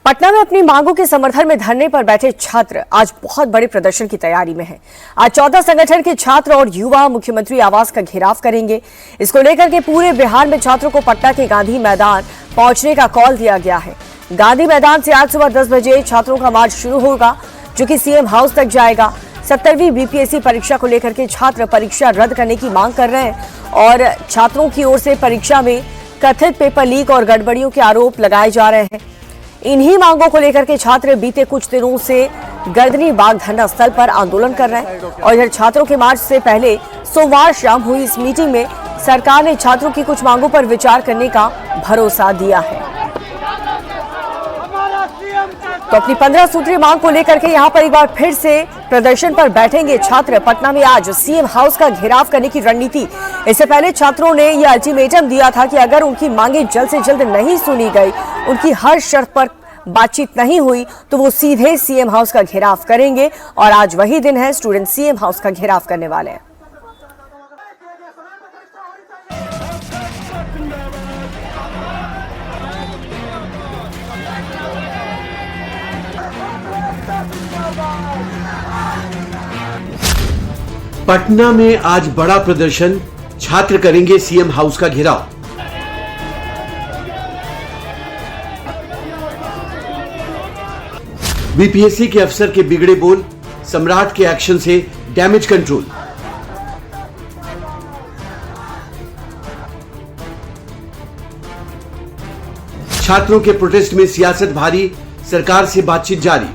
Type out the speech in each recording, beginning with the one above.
पटना में अपनी मांगों के समर्थन में धरने पर बैठे छात्र आज बहुत बड़े प्रदर्शन की तैयारी में हैं। आज 14 संगठन के छात्र और युवा मुख्यमंत्री आवास का घेराव करेंगे। इसको लेकर के पूरे बिहार में छात्रों को पटना के गांधी मैदान पहुंचने का कॉल दिया गया है। गांधी मैदान से आज सुबह 10 बजे छात्रों का मार्च शुरू होगा, जो कि सीएम हाउस तक जाएगा। 70वीं बीपीएससी परीक्षा को लेकर के छात्र परीक्षा रद्द करने की मांग कर रहे हैं और छात्रों की ओर से परीक्षा में कथित पेपर लीक और गड़बड़ियों के आरोप लगाए जा रहे हैं। इन्हीं मांगों को लेकर के छात्र बीते कुछ दिनों से गर्दनी बाग धरना स्थल पर आंदोलन कर रहे हैं और इधर छात्रों के मार्च से पहले सोमवार शाम हुई इस मीटिंग में सरकार ने छात्रों की कुछ मांगों पर विचार करने का भरोसा दिया है। तो अपनी 15 सूत्रीय मांग को लेकर के यहां पर एक बार फिर से प्रदर्शन पर बैठेंगे छात्र। पटना में आज सीएम हाउस का घेराव करने की रणनीति। इससे पहले छात्रों ने यह अल्टीमेटम दिया था कि अगर उनकी मांगे जल्द से जल्द नहीं सुनी गई, उनकी हर शर्त पर बातचीत नहीं हुई, तो वो सीधे सीएम हाउस का घेराव करेंगे। और आज वही दिन है, स्टूडेंट सीएम हाउस का घेराव करने वाले हैं। पटना में आज बड़ा प्रदर्शन, छात्र करेंगे सीएम हाउस का घेराव। बीपीएससी के अफसर के बिगड़े बोल, सम्राट के एक्शन से डैमेज कंट्रोल। छात्रों के प्रोटेस्ट में सियासत भारी, सरकार से बातचीत जारी।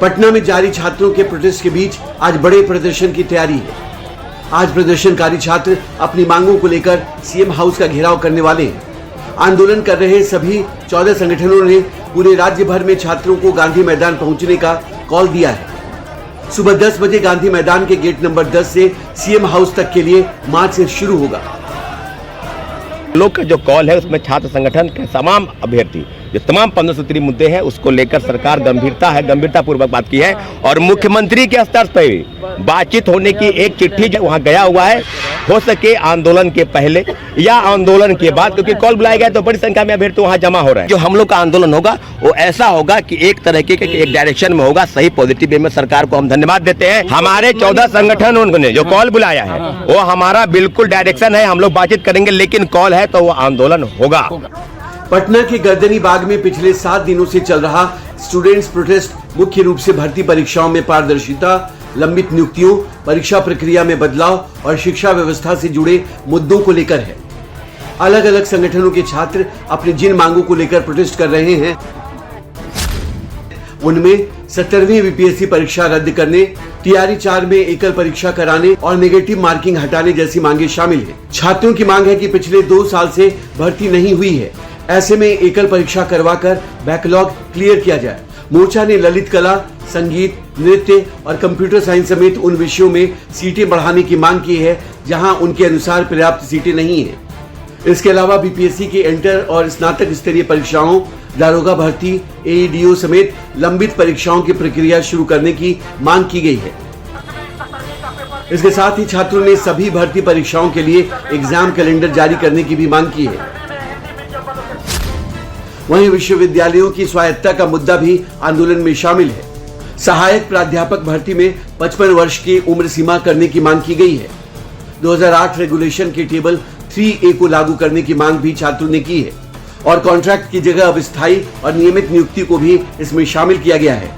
पटना में जारी छात्रों के प्रोटेस्ट के बीच आज बड़े प्रदर्शन की तैयारी है। आज प्रदर्शनकारी छात्र अपनी मांगों को लेकर सीएम हाउस का घेराव करने वाले हैं। आंदोलन कर रहे सभी 14 संगठनों ने पूरे राज्य भर में छात्रों को गांधी मैदान पहुंचने का कॉल दिया है। सुबह 10 बजे गांधी मैदान के गेट नंबर 10 से सीएम हाउस तक के लिए मार्च शुरू होगा। लोग का जो कॉल है उसमें छात्र संगठन के तमाम अभ्यर्थी जो तमाम 15 सूत्री मुद्दे हैं उसको लेकर सरकार गंभीरता पूर्वक बात की है और मुख्यमंत्री के स्तर पर बातचीत होने की एक चिट्ठी जो वहां गया हुआ है, हो सके आंदोलन के पहले या आंदोलन के बाद, क्योंकि कॉल बुलाया गया तो बड़ी संख्या में अभ्यर्थी वहां जमा हो रहे हैं। जो हम लोग का आंदोलन होगा वो ऐसा होगा कि एक तरह के एक डायरेक्शन में होगा, सही पॉजिटिव वे में। सरकार को हम धन्यवाद देते हैं। हमारे 14 संगठन उन्होंने जो कॉल बुलाया है वो हमारा बिल्कुल डायरेक्शन है, हम लोग बातचीत करेंगे, लेकिन कॉल है तो वो आंदोलन होगा। पटना के गर्दनी बाग में पिछले 7 दिनों से चल रहा स्टूडेंट्स प्रोटेस्ट मुख्य रूप से भर्ती परीक्षाओं में पारदर्शिता, लंबित नियुक्तियों, परीक्षा प्रक्रिया में बदलाव और शिक्षा व्यवस्था से जुड़े मुद्दों को लेकर है। अलग अलग संगठनों के छात्र अपनी जिन मांगों को लेकर प्रोटेस्ट कर रहे हैं उनमें 70वीं बीपीएससी परीक्षा रद्द करने, टीआरई 4 में एकल परीक्षा कराने और नेगेटिव मार्किंग हटाने जैसी मांगे शामिल हैं। छात्रों की मांग है कि पिछले 2 साल से भर्ती नहीं हुई है, ऐसे में एकल परीक्षा करवाकर बैकलॉग क्लियर किया जाए। मोर्चा ने ललित कला, संगीत, नृत्य और कंप्यूटर साइंस समेत उन विषयों में सीटें बढ़ाने की मांग की है जहां उनके अनुसार पर्याप्त सीटें नहीं है। इसके अलावा बीपीएससी के इंटर और स्नातक स्तरीय परीक्षाओं, दारोगा भर्ती, एईडीओ समेत लंबित परीक्षाओं की प्रक्रिया शुरू करने की मांग की गई है। इसके साथ ही छात्रों ने सभी भर्ती परीक्षाओं के लिए एग्जाम कैलेंडर जारी करने की भी मांग की है। वहीं विश्वविद्यालयों की स्वायत्तता का मुद्दा भी आंदोलन में शामिल है। सहायक प्राध्यापक भर्ती में 55 वर्ष की उम्र सीमा करने की मांग की गई है। 2008 रेगुलेशन के टेबल 3A को लागू करने की मांग भी छात्रों ने की है और कॉन्ट्रैक्ट की जगह अब स्थायी और नियमित नियुक्ति को भी इसमें शामिल किया गया है।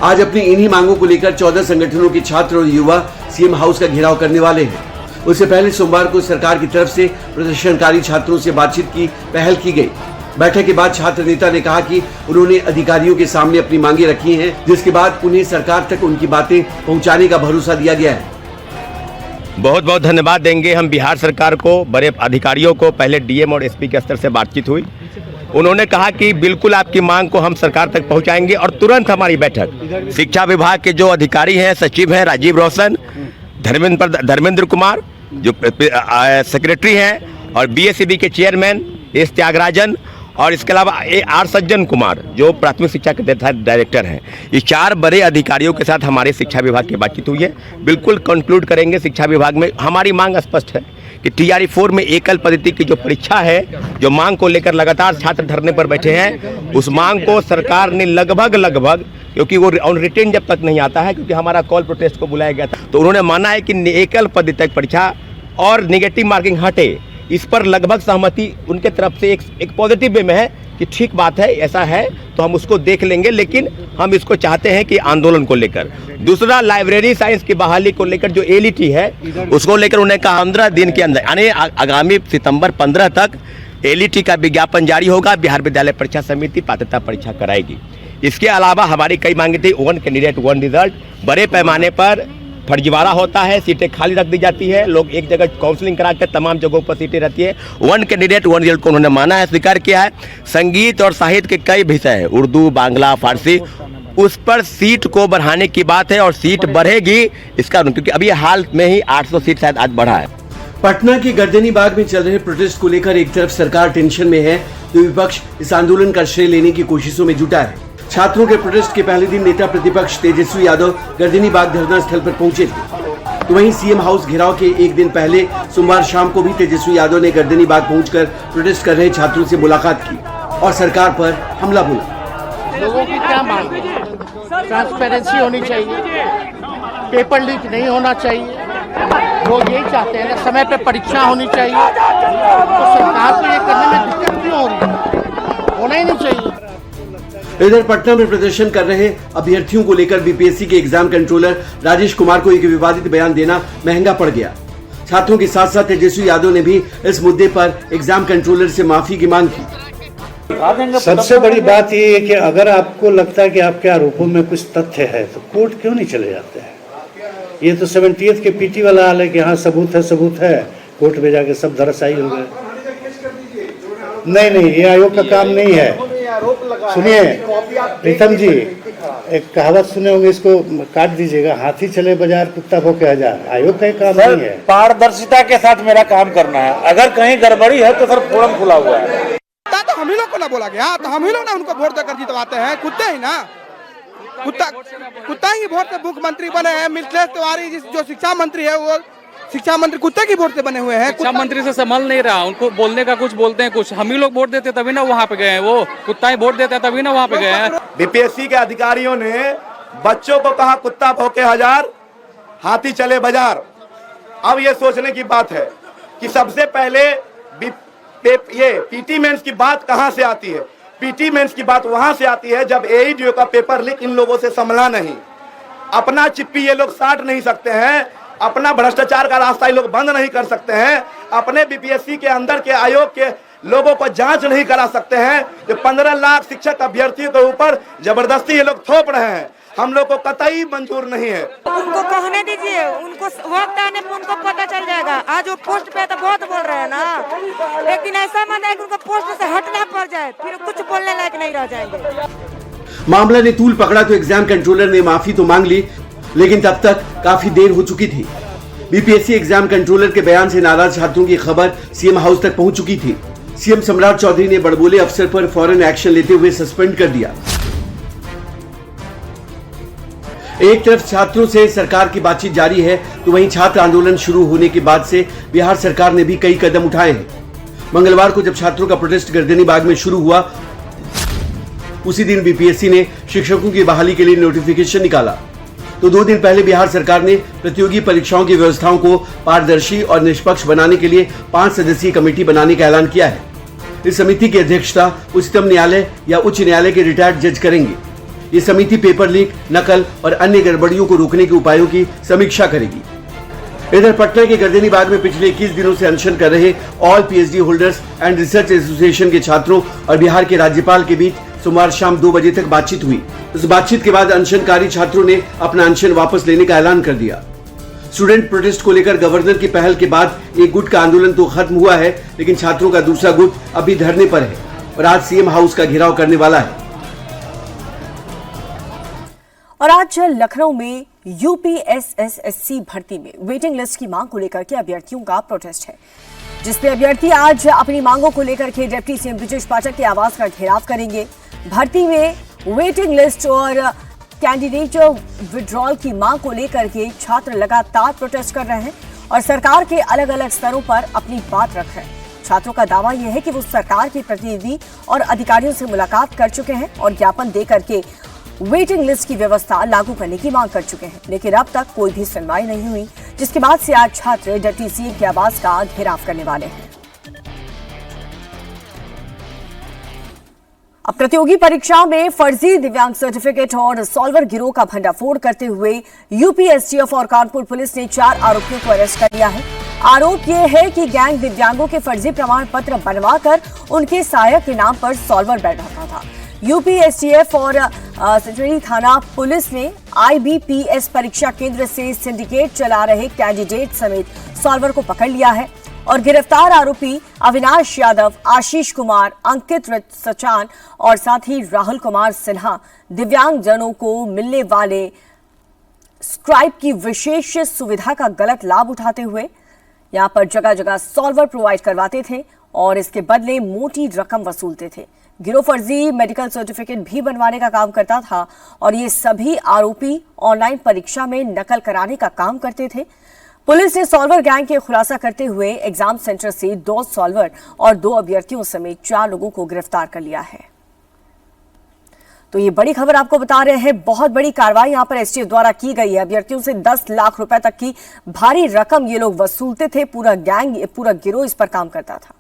आज अपनी इन्हीं मांगों को लेकर 14 संगठनों के छात्र और युवा सीएम हाउस का घेराव करने वाले हैं। उससे पहले सोमवार को सरकार की तरफ से प्रदर्शनकारी छात्रों से बातचीत की पहल की गई। बैठक के बाद छात्र नेता ने कहा कि उन्होंने अधिकारियों के सामने अपनी मांगे रखी हैं, जिसके बाद उन्हें सरकार तक उनकी बातें पहुंचाने का भरोसा दिया गया है। बहुत बहुत धन्यवाद देंगे हम बिहार सरकार को, बड़े अधिकारियों को। पहले डीएम और एसपी के स्तर से बातचीत हुई, उन्होंने कहा कि बिल्कुल आपकी मांग को हम सरकार तक पहुंचाएंगे और तुरंत हमारी बैठक शिक्षा विभाग के जो अधिकारी हैं, सचिव हैं राजीव रोशन, धर्मेंद्र कुमार जो सेक्रेटरी हैं और बीएसईबी के चेयरमैन एस त्यागराजन और इसके अलावा आर सज्जन कुमार जो प्राथमिक शिक्षा के डायरेक्टर हैं। ये 4 बड़े अधिकारियों के साथ हमारे शिक्षा विभाग की बातचीत हुई है। बिल्कुल कंक्लूड करेंगे। शिक्षा विभाग में हमारी मांग स्पष्ट है कि TRE 4 में एकल पद्धति की जो परीक्षा है, जो मांग को लेकर लगातार छात्र धरने पर बैठे हैं, उस मांग को सरकार ने लगभग क्योंकि वो ऑन रिटेन जब तक नहीं आता है, क्योंकि हमारा कॉल प्रोटेस्ट को बुलाया गया था, तो उन्होंने माना है कि एकल पद्धति परीक्षा और नेगेटिव मार्किंग हटे। इस पर लगभग सहमति उनके तरफ से एक पॉजिटिव वे में है कि ठीक बात है, ऐसा है तो हम उसको देख लेंगे, लेकिन हम इसको चाहते हैं कि आंदोलन को लेकर। दूसरा, लाइब्रेरी साइंस की बहाली को लेकर जो LET है उसको लेकर उन्होंने कहा 15 दिन के अंदर यानी आगामी सितंबर 15 तक LET का विज्ञापन जारी होगा। बिहार विद्यालय परीक्षा समिति पात्रता परीक्षा कराएगी। इसके अलावा हमारी कई मांगे थी। 1 कैंडिडेट 1 रिजल्ट। बड़े पैमाने पर फर्जीवाड़ा होता है, सीटें खाली रख दी जाती है, लोग एक जगह काउंसलिंग करा कर तमाम जगहों पर सीटें रहती है। 1 कैंडिडेट 1 रिजल्ट को उन्होंने माना है, स्वीकार किया है। संगीत और साहित्य के कई विषय हैं, उर्दू, बांग्ला, फारसी, उस पर सीट को बढ़ाने की बात है और सीट बढ़ेगी इसका, क्योंकि अभी हाल में ही 800 सीट शायद आज बढ़ा है। पटना के गर्दनी बाग में चल रहे प्रोटेस्ट को लेकर एक तरफ सरकार टेंशन में है तो विपक्ष इस आंदोलन का श्रेय लेने की कोशिशों में जुटा है। छात्रों के प्रोटेस्ट के पहले दिन नेता प्रतिपक्ष तेजस्वी यादव गर्दनी बाग धरना स्थल पर पहुंचे थे, तो वहीं CM हाउस घेराव के एक दिन पहले सोमवार शाम को भी तेजस्वी यादव ने गर्दनी बाग पहुंचकर प्रोटेस्ट कर रहे छात्रों से मुलाकात की और सरकार पर हमला बोला। लोगों की क्या मांग है? ट्रांसपेरेंसी होनी चाहिए, पेपर लीक नहीं होना चाहिए, लोग यही चाहते हैं ना, समय पे परीक्षा होनी चाहिए। तो सरकार को ये करने में दिक्कत क्यों हो रही है? होना ही नहीं चाहिए। इधर पटना में प्रदर्शन कर रहे अभ्यर्थियों को लेकर BPSC के एग्जाम कंट्रोलर राजेश कुमार को एक विवादित बयान देना महंगा पड़ गया। छात्रों के साथ साथ तेजस्वी यादव ने भी इस मुद्दे पर एग्जाम कंट्रोलर से माफी की मांग की। सबसे बड़ी बात ये है कि अगर आपको लगता है कि आपके आरोपों में कुछ तथ्य है तो कोर्ट क्यों नहीं चले जाते हैं? ये तो 70th के PT वाला हाल है कि हाँ सबूत है, कोर्ट में जाके सब धराशायी हो गए। नहीं, ये आयोग का काम नहीं है। सुनिए प्रीतम जी, एक कहावत सुने होंगे, इसको काट दीजिएगा, हाथी चले बाजार कुत्ता भौंके हजार। आयोग का काम नहीं है। पारदर्शिता के साथ मेरा काम करना है। अगर कहीं गड़बड़ी है तो सर फोरम खुला हुआ है। तो हम ही लोग को ना बोला गया, तो हम ही लोग ना उनको वोट देकर जितवाते हैं। कुत्ते ही ना, कुत्ता ही वोट से मुख्यमंत्री बने हैं। मिथिलेश तिवारी जो शिक्षा मंत्री है, वो शिक्षा मंत्री कुत्ते की वोट से बने हुए हैं। शिक्षा मंत्री से संभल नहीं रहा, उनको बोलने का कुछ बोलते हैं कुछ। हम ही लोग वोट देते तभी ना वहाँ पे गए हैं, वो कुत्ता ही वोट देता है तभी ना वहाँ पे गए हैं। BPSC के अधिकारियों ने बच्चों को कहा कुत्ता भौंके हजार, हाथी चले बाजार। अब ये सोचने की बात है कि सबसे पहले ये PT मेंस की बात कहाँ से आती है? PT मेंस की बात वहां से आती है जब AEDO का पेपर लीक इन लोगों से संभला नहीं। अपना चिप्पी ये लोग साट नहीं सकते हैं, अपना भ्रष्टाचार का रास्ता ये लोग बंद नहीं कर सकते हैं, अपने BPSC के अंदर के आयोग के लोगों को जांच नहीं करा सकते हैं। जो 15 लाख शिक्षक अभ्यर्थियों के ऊपर जबरदस्ती ये लोग थोप रहे हैं, हम लोग को कतई मंजूर नहीं है। उनको कहने दीजिए, उनको वक्त आने पर उनको पता चल जाएगा। आज वो पोस्ट पे तो बहुत बोल रहे हैं ना, लेकिन ऐसा मत है कि उनको पोस्ट से हटना पड़ जाए, फिर कुछ बोलने लायक नहीं रह जाएंगे। मामला ने तूल पकड़ा तो एग्जाम कंट्रोलर ने माफी तो मांग ली, लेकिन तब तक काफी देर हो चुकी थी। BPSC एग्जाम कंट्रोलर के बयान से नाराज छात्रों की खबर CM हाउस तक पहुंच चुकी थी। CM सम्राट चौधरी ने बड़बोले अफसर पर फौरन एक्शन लेते हुए सस्पेंड कर दिया। एक तरफ छात्रों से सरकार की बातचीत जारी है तो वहीं छात्र आंदोलन शुरू होने के बाद से बिहार सरकार ने भी कई कदम उठाए हैं। मंगलवार को जब छात्रों का प्रोटेस्ट गर्दनी बाग में शुरू हुआ, उसी दिन BPSC ने शिक्षकों की बहाली के लिए नोटिफिकेशन निकाला। तो 2 दिन पहले बिहार सरकार ने प्रतियोगी परीक्षाओं की व्यवस्थाओं को पारदर्शी और निष्पक्ष बनाने के लिए 5 सदस्यीय कमेटी बनाने का ऐलान किया है। इस समिति की अध्यक्षता उच्चतम न्यायालय या उच्च न्यायालय के रिटायर्ड जज करेंगे। ये समिति पेपर लीक, नकल और अन्य गड़बड़ियों को रोकने के उपायों की समीक्षा करेगी। इधर पटना के गर्दनी बाग में पिछले 21 दिनों से अनशन कर रहे all PhD holders and research association के छात्रों और बिहार के राज्यपाल के बीच सोमवार शाम 2 बजे तक बातचीत हुई। इस बातचीत के बाद अनशनकारी छात्रों ने अपना अनशन वापस लेने का ऐलान कर दिया। स्टूडेंट प्रोटेस्ट को लेकर गवर्नर की पहल के बाद एक गुट का आंदोलन तो खत्म हुआ है, लेकिन छात्रों का दूसरा गुट अभी धरने पर है और आज CM हाउस का घेराव करने वाला है। और आज लखनऊ में UPSSSC भर्ती में वेटिंग लिस्ट की मांग को लेकर के अभ्यर्थियों का प्रोटेस्ट है। जिसपे अभ्यर्थी आज अपनी मांगों को लेकर के डिप्टी सीएम ब्रजेश पाठक के आवास का घेराव करेंगे। भर्ती में वेटिंग लिस्ट और कैंडिडेट विड्रॉल की मांग को लेकर के छात्र लगातार प्रोटेस्ट कर रहे हैं और सरकार के अलग अलग स्तरों पर अपनी बात रख रहे हैं। छात्रों का दावा यह है कि वो सरकार के प्रतिनिधि और अधिकारियों से मुलाकात कर चुके हैं और ज्ञापन देकर के वेटिंग लिस्ट की व्यवस्था लागू करने की मांग कर चुके हैं, लेकिन अब तक कोई भी सुनवाई नहीं हुई, जिसके बाद से आज छात्र डिप्टी सीएम के आवास का घेराव करने वाले हैं। अब प्रतियोगी परीक्षा में फर्जी दिव्यांग सर्टिफिकेट और सॉल्वर गिरोह का भंडाफोड़ करते हुए यूपी एसटीएफ और कानपुर पुलिस ने 4 आरोपियों को अरेस्ट कर लिया है। आरोप यह है कि गैंग दिव्यांगों के फर्जी प्रमाण पत्र बनवाकर उनके सहायक के नाम पर सॉल्वर बैठाता था। यूपी एसटीएफ और सिचुरी थाना पुलिस ने आईबीपीएस परीक्षा केंद्र से सिंडिकेट चला रहे कैंडिडेट समेत सॉल्वर को पकड़ लिया है और गिरफ्तार आरोपी अविनाश यादव, आशीष कुमार, अंकित सचान और साथ ही राहुल कुमार सिन्हा दिव्यांगजनों को मिलने वाले स्क्राइब की विशेष सुविधा का गलत लाभ उठाते हुए यहां पर जगह जगह सॉल्वर प्रोवाइड करवाते थे और इसके बदले मोटी रकम वसूलते थे। गिरोह फर्जी मेडिकल सर्टिफिकेट भी बनवाने का काम करता था और ये सभी आरोपी ऑनलाइन परीक्षा में नकल कराने का काम करते थे। पुलिस ने सॉल्वर गैंग के खुलासा करते हुए एग्जाम सेंटर से 2 सॉल्वर और 2 अभ्यर्थियों समेत 4 लोगों को गिरफ्तार कर लिया है। तो ये बड़ी खबर आपको बता रहे हैं, बहुत बड़ी कार्रवाई यहां पर एसटीएफ द्वारा की गई है। अभ्यर्थियों से 10 लाख रुपए तक की भारी रकम ये लोग वसूलते थे। पूरा गैंग, पूरा गिरोह इस पर काम करता था।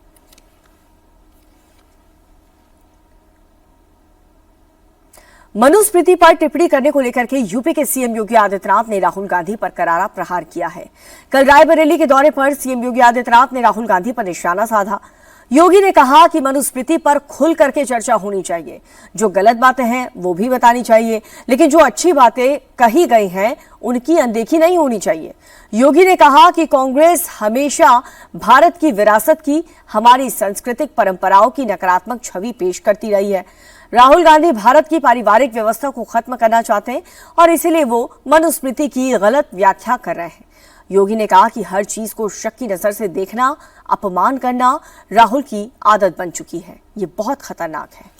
मनुस्मृति पर टिप्पणी करने को लेकर के यूपी के सीएम योगी आदित्यनाथ ने राहुल गांधी पर करारा प्रहार किया है। कल रायबरेली के दौरे पर सीएम योगी आदित्यनाथ ने राहुल गांधी पर निशाना साधा। योगी ने कहा कि मनुस्मृति पर खुल करके चर्चा होनी चाहिए, जो गलत बातें हैं वो भी बतानी चाहिए, लेकिन जो अच्छी बातें कही गई हैं उनकी अनदेखी नहीं होनी चाहिए। योगी ने कहा कि कांग्रेस हमेशा भारत की विरासत की, हमारी सांस्कृतिक परंपराओं की नकारात्मक छवि पेश करती रही है। राहुल गांधी भारत की पारिवारिक व्यवस्था को खत्म करना चाहते हैं और इसीलिए वो मनुस्मृति की गलत व्याख्या कर रहे हैं। योगी ने कहा कि हर चीज को शक की नजर से देखना, अपमान करना राहुल की आदत बन चुकी है। ये बहुत खतरनाक है।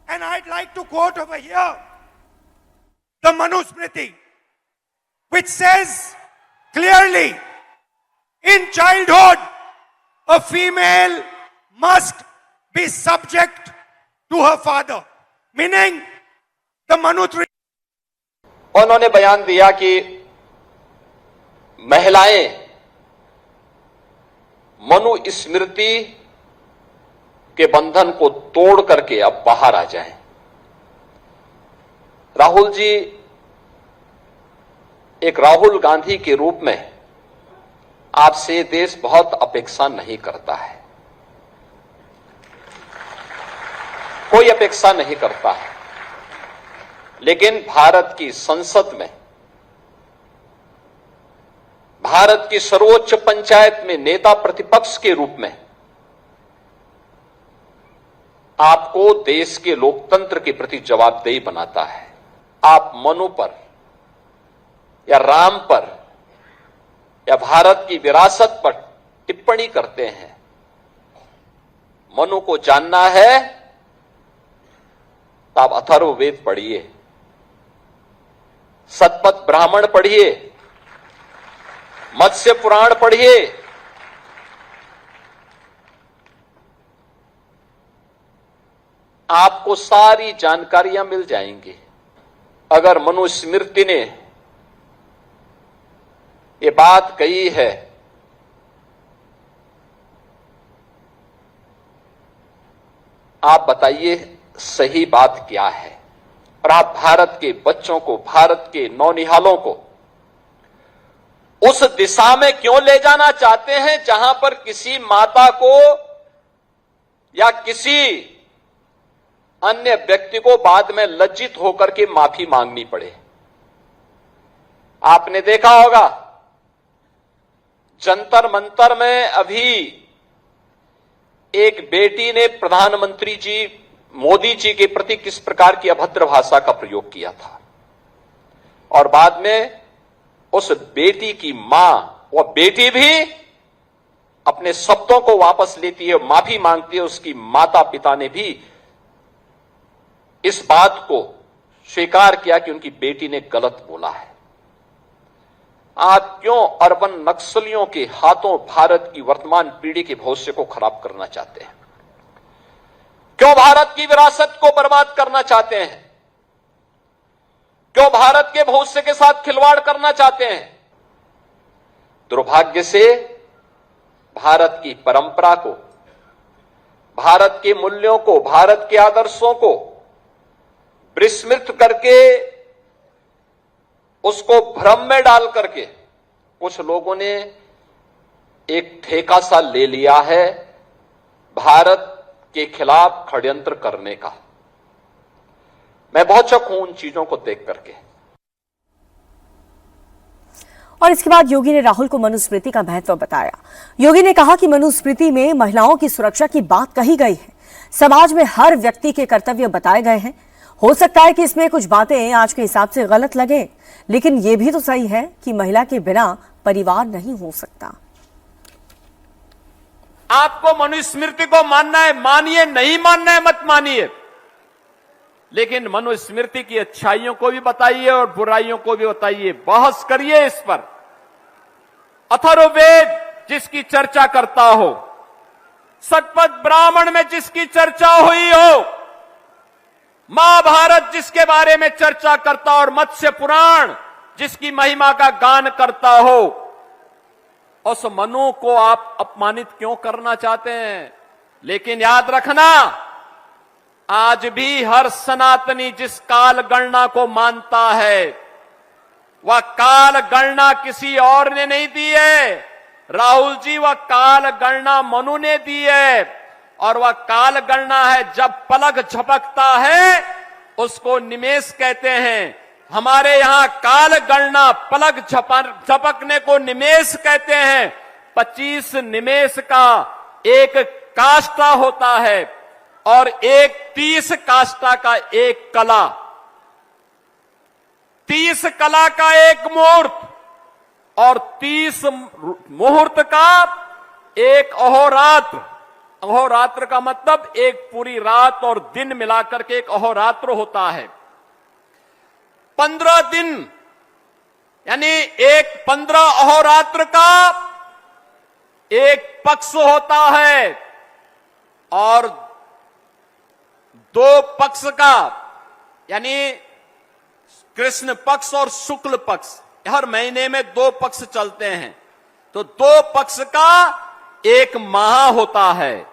And I'd like to quote over here the Manusmriti, which says clearly, in childhood, a female must be subject to her father, meaning the Manusmriti. उन्होंने बयान दिया कि महिलाएं मनुस्मृति के बंधन को तोड़ करके अब बाहर आ जाएं। राहुल जी एक राहुल गांधी के रूप में आपसे देश बहुत अपेक्षा नहीं करता है, कोई अपेक्षा नहीं करता है, लेकिन भारत की संसद में, भारत की सर्वोच्च पंचायत में नेता प्रतिपक्ष के रूप में आपको देश के लोकतंत्र के प्रति जवाबदेही बनाता है। आप मनु पर या राम पर या भारत की विरासत पर टिप्पणी करते हैं। मनु को जानना है तो आप अथर्ववेद पढ़िए, शतपथ ब्राह्मण पढ़िए, मत्स्य पुराण पढ़िए, आपको सारी जानकारियां मिल जाएंगी। अगर मनुस्मृति ने ये बात कही है आप बताइए सही बात क्या है, और आप भारत के बच्चों को, भारत के नौनिहालों को उस दिशा में क्यों ले जाना चाहते हैं जहां पर किसी माता को या किसी अन्य व्यक्ति को बाद में लज्जित होकर के माफी मांगनी पड़े। आपने देखा होगा जंतर मंतर में अभी एक बेटी ने प्रधानमंत्री जी मोदी जी के प्रति किस प्रकार की अभद्र भाषा का प्रयोग किया था और बाद में उस बेटी की मां, वह बेटी भी अपने शब्दों को वापस लेती है, माफी मांगती है। उसकी माता पिता ने भी इस बात को स्वीकार किया कि उनकी बेटी ने गलत बोला है। आप क्यों अर्बन नक्सलियों के हाथों भारत की वर्तमान पीढ़ी के भविष्य को खराब करना चाहते हैं? क्यों भारत की विरासत को बर्बाद करना चाहते हैं? क्यों भारत के भविष्य के साथ खिलवाड़ करना चाहते हैं? दुर्भाग्य से भारत की परंपरा को, भारत के मूल्यों को, भारत के आदर्शों को विस्मृत करके, उसको भ्रम में डाल करके कुछ लोगों ने एक ठेका सा ले लिया है भारत के खिलाफ षड्यंत्र करने का। मैं बहुत शक हूं उन चीजों को देख करके। और इसके बाद योगी ने राहुल को मनुस्मृति का महत्व बताया। योगी ने कहा कि मनुस्मृति में महिलाओं की सुरक्षा की बात कही गई है। समाज में हर व्यक्ति के कर्तव्य बताए गए हैं। हो सकता है कि इसमें कुछ बातें आज के हिसाब से गलत लगे, लेकिन यह भी तो सही है कि महिला के बिना परिवार नहीं हो सकता। आपको मनुस्मृति को मानना है मानिए, नहीं मानना है मत मानिए, लेकिन मनुस्मृति की अच्छाइयों को भी बताइए और बुराइयों को भी बताइए। बहस करिए इस पर। अथर्ववेद जिसकी चर्चा करता हो, शतपथ ब्राह्मण में जिसकी चर्चा हुई हो, महाभारत जिसके बारे में चर्चा करता और मत्स्य पुराण जिसकी महिमा का गान करता हो, उस मनु को आप अपमानित क्यों करना चाहते हैं? लेकिन याद रखना, आज भी हर सनातनी जिस काल गणना को मानता है, वह काल गणना किसी और ने नहीं दी है राहुल जी, वह काल गणना मनु ने दी है। और वह काल गणना है जब पलक झपकता है उसको निमेष कहते हैं। हमारे यहां काल गणना पलक झपकने को निमेष कहते हैं। 25 निमेष का एक काष्ठा होता है और एक 30 काष्ठा का एक कला, 30 कला का एक मुहूर्त और 30 मुहूर्त का एक अहोरात्र। अहोरात्र का मतलब एक पूरी रात और दिन मिलाकर के एक अहोरात्र होता है। 15 दिन यानी एक 15 अहोरात्र का एक पक्ष होता है और 2 पक्ष का यानी कृष्ण पक्ष और शुक्ल पक्ष, हर महीने में 2 पक्ष चलते हैं, तो 2 पक्ष का एक माह होता है।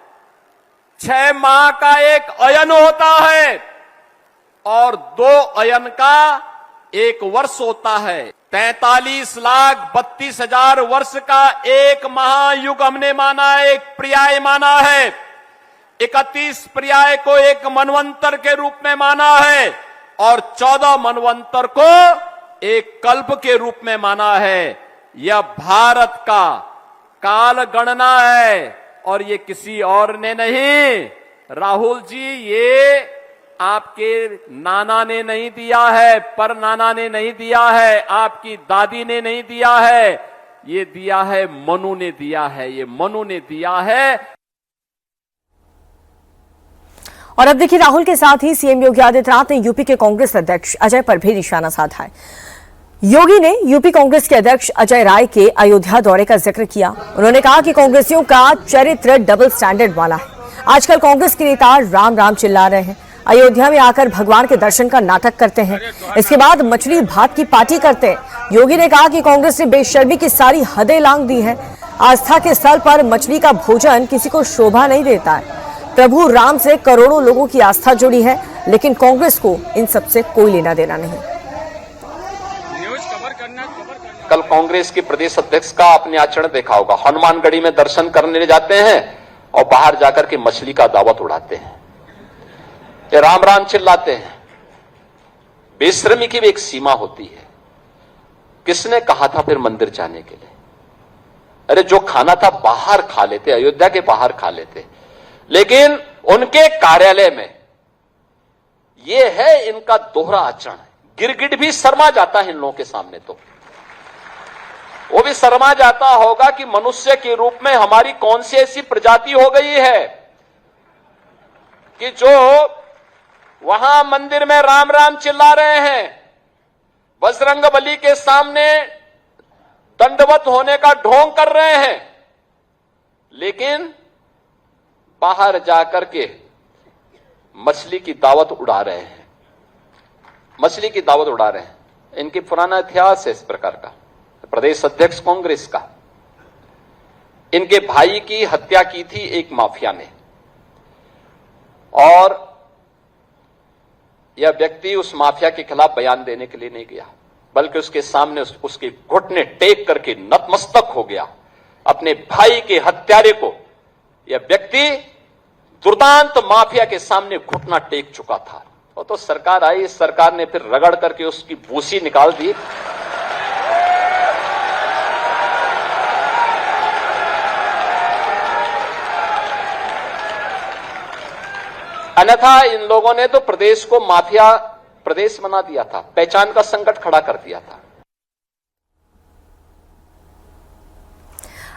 6 माह का एक अयन होता है और 2 अयन का एक वर्ष होता है। 43,32,000 वर्ष का एक महायुग हमने माना है, एक पर्याय माना है। 31 पर्याय को एक मनवंतर के रूप में माना है और 14 मनवंतर को एक कल्प के रूप में माना है। यह भारत का काल गणना है और ये किसी और ने नहीं। राहुल जी, ये आपके नाना ने नहीं दिया है, पर नाना ने नहीं दिया है, आपकी दादी ने नहीं दिया है, ये दिया है मनु ने दिया है, ये मनु ने दिया है। और अब देखिए, राहुल के साथ ही सीएम योगी आदित्यनाथ ने यूपी के कांग्रेस अध्यक्ष अजय पर भी निशाना साधा है। योगी ने यूपी कांग्रेस के अध्यक्ष अजय राय के अयोध्या दौरे का जिक्र किया। उन्होंने कहा कि कांग्रेसियों का चरित्र डबल स्टैंडर्ड वाला है। आजकल कांग्रेस के नेता राम राम चिल्ला रहे हैं, अयोध्या में आकर भगवान के दर्शन का नाटक करते हैं, इसके बाद मछली भात की पार्टी करते हैं। योगी ने कहा कि कांग्रेस ने बेशर्मी की सारी हदें लांघ दी हैं। आस्था के स्थल पर मछली का भोजन किसी को शोभा नहीं देता है। प्रभु राम से करोड़ों लोगों की आस्था जुड़ी है, लेकिन कांग्रेस को इन सबसे कोई लेना देना नहीं। कल कांग्रेस के प्रदेश अध्यक्ष का आपने आचरण देखा होगा। हनुमानगढ़ी में दर्शन करने जाते हैं और बाहर जाकर के मछली का दावत उड़ाते हैं, ये राम राम चिल्लाते हैं। बेशर्मी की भी एक सीमा होती है। किसने कहा था फिर मंदिर जाने के लिए? अरे जो खाना था बाहर खा लेते, अयोध्या के बाहर खा लेते। लेकिन उनके कार्यालय में ये है इनका दोहरा आचरण। गिरगिट भी शर्मा जाता है इन लोगों के सामने, तो वो भी शर्मा जाता होगा कि मनुष्य के रूप में हमारी कौन सी ऐसी प्रजाति हो गई है कि जो वहां मंदिर में राम राम चिल्ला रहे हैं, बजरंगबली के सामने दंडवत होने का ढोंग कर रहे हैं, लेकिन बाहर जाकर के मछली की दावत उड़ा रहे हैं, मछली की दावत उड़ा रहे हैं। इनकी पुराना इतिहास है इस प्रकार का। प्रदेश अध्यक्ष कांग्रेस का, इनके भाई की हत्या की थी एक माफिया ने, और यह व्यक्ति उस माफिया के खिलाफ बयान देने के लिए नहीं गया, बल्कि उसके सामने उसके घुटने टेक करके नतमस्तक हो गया। अपने भाई के हत्यारे को यह व्यक्ति दुर्दांत माफिया के सामने घुटना टेक चुका था। और तो सरकार आई, इस सरकार ने फिर रगड़ करके उसकी भूसी निकाल दी। अन्यथा इन लोगों ने तो प्रदेश को माफिया प्रदेश बना दिया था, पहचान का संकट खड़ा कर दिया था।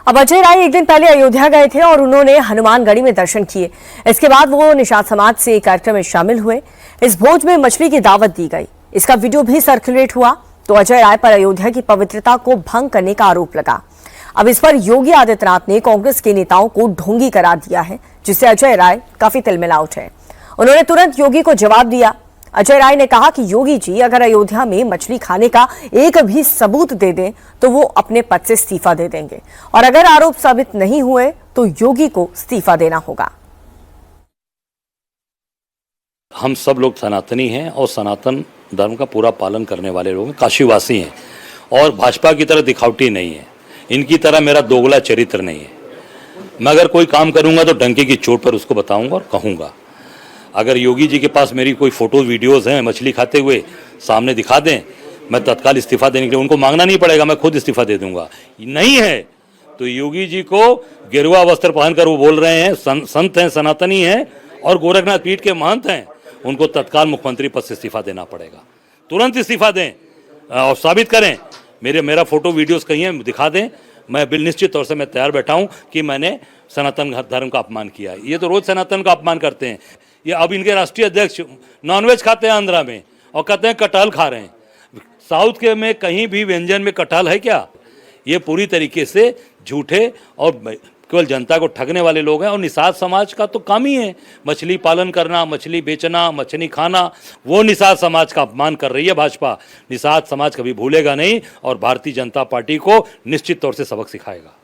अब अजय राय एक दिन पहले अयोध्या गए थे और उन्होंने हनुमानगढ़ी में दर्शन किए। इसके बाद वो निषाद समाज से एक कार्यक्रम में शामिल हुए। इस भोज में मछली की दावत दी गई। इसका वीडियो भी सर्कुलेट हुआ तो अजय राय पर अयोध्या की पवित्रता को भंग करने का आरोप लगा। अब इस पर योगी आदित्यनाथ ने कांग्रेस के नेताओं को ढोंगी करार दिया है, जिससे अजय राय काफी तिलमिला उठे। उन्होंने तुरंत योगी को जवाब दिया। अजय राय ने कहा कि योगी जी अगर अयोध्या में मछली खाने का एक भी सबूत दे दें तो वो अपने पद से इस्तीफा दे देंगे, और अगर आरोप साबित नहीं हुए तो योगी को इस्तीफा देना होगा। हम सब लोग सनातनी हैं और सनातन धर्म का पूरा पालन करने वाले लोग हैं, काशीवासी हैं, और भाजपा की तरह दिखावटी नहीं है, इनकी तरह मेरा दोगला चरित्र नहीं है। मैं अगर कोई काम करूंगा तो डंके की चोट पर उसको बताऊंगा और कहूंगा। अगर योगी जी के पास मेरी कोई फोटो वीडियोस हैं मछली खाते हुए, सामने दिखा दें, मैं तत्काल इस्तीफा देने के लिए उनको मांगना नहीं पड़ेगा, मैं खुद इस्तीफा दे दूंगा। नहीं है तो योगी जी को गेरुआ वस्त्र पहनकर वो बोल रहे हैं संत हैं, सनातनी हैं और गोरखनाथ पीठ के महंत हैं, उनको तत्काल मुख्यमंत्री पद से इस्तीफा देना पड़ेगा। तुरंत इस्तीफा दें और साबित करें, मेरा फोटो वीडियोस कहीं है दिखा दें। मैं बिल निश्चित तौर से मैं तैयार बैठा हूं कि मैंने सनातन धर्म का अपमान किया है। ये तो रोज सनातन का अपमान करते हैं। ये अब इनके राष्ट्रीय अध्यक्ष नॉनवेज खाते हैं आंध्रा में और कहते हैं कटहल खा रहे हैं। साउथ के में कहीं भी व्यंजन में कटहल है क्या? ये पूरी तरीके से झूठे और केवल जनता को ठगने वाले लोग हैं। और निषाद समाज का तो काम ही है मछली पालन करना, मछली बेचना, मछली खाना। वो निषाद समाज का अपमान कर रही है भाजपा। निषाद समाज कभी भूलेगा नहीं और भारतीय जनता पार्टी को निश्चित तौर से सबक सिखाएगा।